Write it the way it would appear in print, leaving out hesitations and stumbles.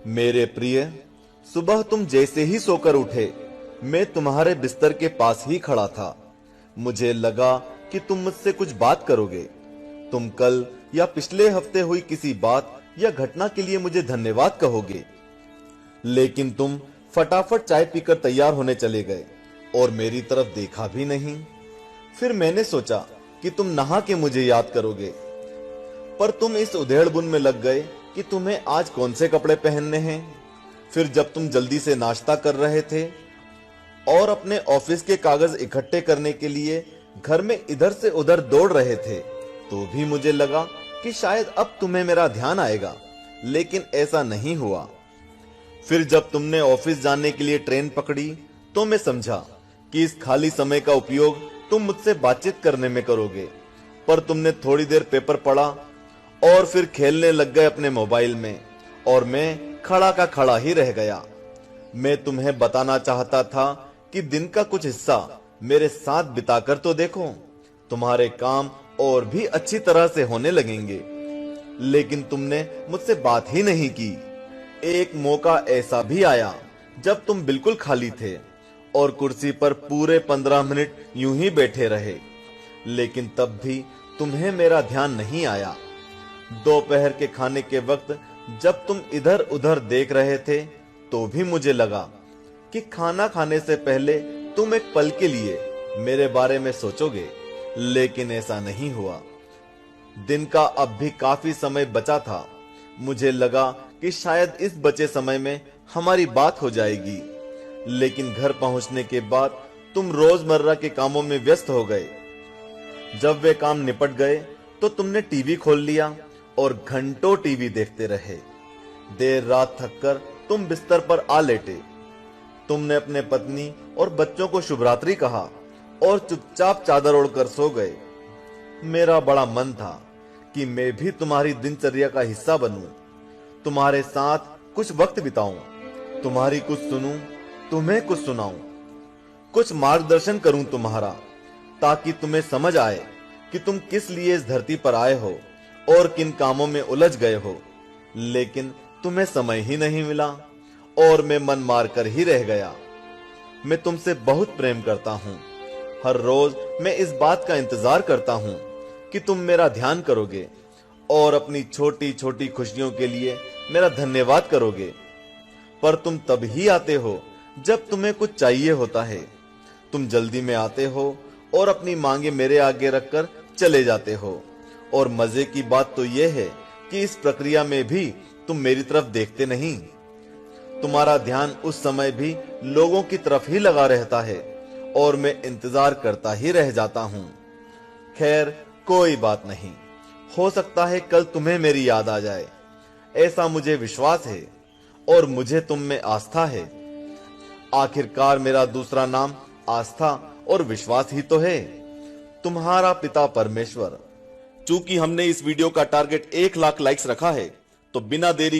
मेरे प्रिय, सुबह तुम जैसे ही सोकर उठे, मैं तुम्हारे बिस्तर के पास ही खड़ा था। मुझे लगा कि तुम मुझसे कुछ बात करोगे। तुम कल या पिछले हफ्ते हुई किसी बात या घटना के लिए मुझे धन्यवाद कहोगे, लेकिन तुम फटाफट चाय पीकर तैयार होने चले गए और मेरी तरफ देखा भी नहीं। फिर मैंने सोचा कि तुम नहा के मुझे याद करोगे, पर तुम इस उधेड़बुन में लग गए कि तुम्हें आज कौन से कपड़े पहनने हैं। फिर जब तुम जल्दी से नाश्ता कर रहे थे और अपने ऑफिस के कागज इकट्ठे करने के लिए घर में इधर से उधर दौड़ रहे थे, तो भी मुझे लगा कि शायद अब तुम्हें मेरा ध्यान आएगा, लेकिन ऐसा नहीं हुआ। फिर जब तुमने ऑफिस जाने के लिए ट्रेन पकड़ी, तो मैं समझा कि इस खाली समय का उपयोग तुम मुझसे बातचीत करने में करोगे, पर तुमने थोड़ी देर पेपर पढ़ा और फिर खेलने लग गए अपने मोबाइल में, और मैं खड़ा का खड़ा ही रह गया। मैं तुम्हें बताना चाहता था कि दिन का कुछ हिस्सा मेरे साथ बिताकर तो देखो, तुम्हारे काम और भी अच्छी तरह से होने लगेंगे, लेकिन तुमने मुझसे बात ही नहीं की। एक मौका ऐसा भी आया जब तुम बिल्कुल खाली थे और कुर्सी पर पूरे 15 मिनट यूं ही बैठे रहे, लेकिन तब भी तुम्हें मेरा ध्यान नहीं आया। दोपहर के खाने के वक्त जब तुम इधर उधर देख रहे थे, तो भी मुझे लगा कि खाना खाने से पहले तुम एक पल के लिए मेरे बारे में सोचोगे, लेकिन ऐसा नहीं हुआ। दिन का अब भी काफी समय बचा था। मुझे लगा कि शायद इस बचे समय में हमारी बात हो जाएगी, लेकिन घर पहुंचने के बाद तुम रोजमर्रा के कामों में व्यस्त हो गए। जब वे काम निपट गए तो तुमने टीवी खोल लिया और घंटों टीवी देखते रहे। देर रात थककर तुम बिस्तर पर आ लेटे। तुमने अपने पत्नी और बच्चों को शुभरात्रि कहा और चुपचाप चादर ओढ़कर सो गए। मेरा बड़ा मन था कि मैं भी तुम्हारी दिनचर्या का हिस्सा बनूं, तुम्हारे साथ कुछ वक्त बिताऊं, तुम्हारी कुछ सुनूं, तुम्हें कुछ सुनाऊं, कुछ मार्गदर्शन करूं तुम्हारा, ताकि तुम्हें समझ आए कि तुम किस लिए इस धरती पर आए हो और किन कामों में उलझ गए हो। लेकिन तुम्हें समय ही नहीं मिला और मैं मन मार कर ही रह गया। मैं तुमसे बहुत प्रेम करता हूं। हर रोज मैं इस बात का इंतजार करता हूं कि तुम मेरा ध्यान करोगे और अपनी छोटी छोटी खुशियों के लिए मेरा धन्यवाद करोगे। पर तुम तब ही आते हो जब तुम्हें कुछ चाहिए होता है। तुम जल्दी में आते हो और अपनी मांगे मेरे आगे रखकर चले जाते हो। और मजे की बात तो यह है कि इस प्रक्रिया में भी तुम मेरी तरफ देखते नहीं। तुम्हारा ध्यान उस समय भी लोगों की तरफ ही लगा रहता है और मैं इंतजार करता ही रह जाता हूं। खैर, कोई बात नहीं, हो सकता है कल तुम्हें मेरी याद आ जाए, ऐसा मुझे विश्वास है और मुझे तुम में आस्था है। आखिरकार मेरा दूसरा नाम आस्था और विश्वास ही तो है। तुम्हारा पिता परमेश्वर। चूंकि हमने इस वीडियो का टारगेट 1 लाख लाइक्स रखा है, तो बिना देरी